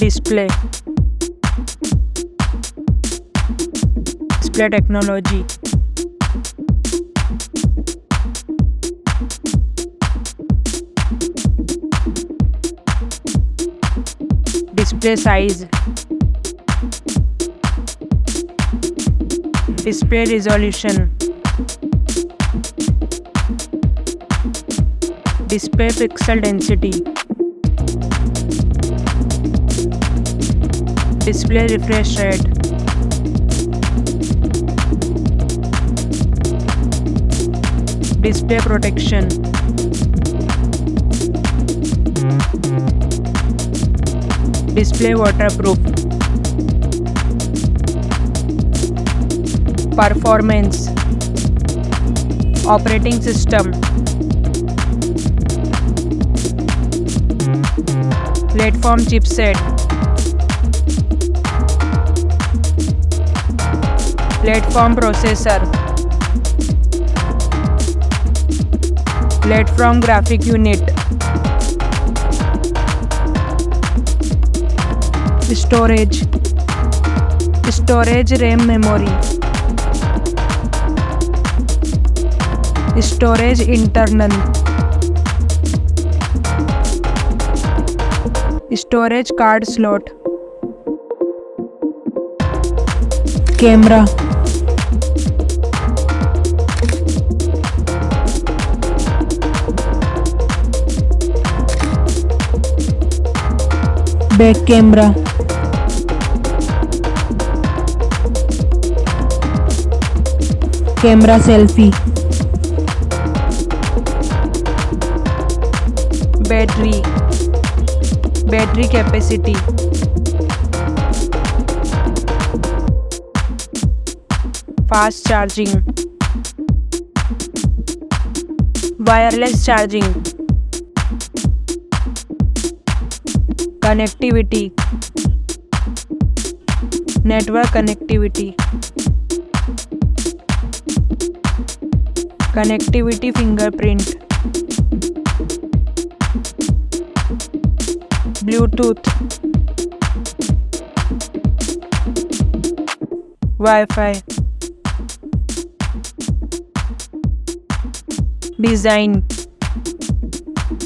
Display technology. Display size. Display resolution. Display pixel density. Display refresh rate. Display protection. Display waterproof. Performance. Operating system. Platform chipset. Platform processor. Platform graphic unit. Storage RAM memory. Storage internal. Storage card slot. Camera. Back camera. Camera selfie. Battery capacity. Fast charging. Wireless charging. Connectivity. Network connectivity. Connectivity fingerprint. Bluetooth. Wi-Fi. Design.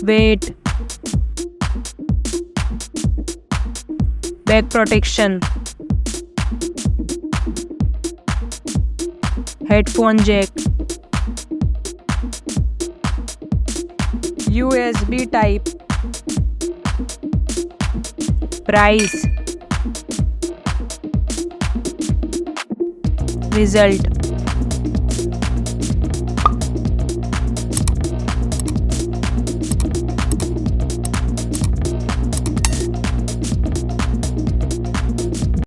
Weight. Back protection. Headphone jack. USB type. Price. Result.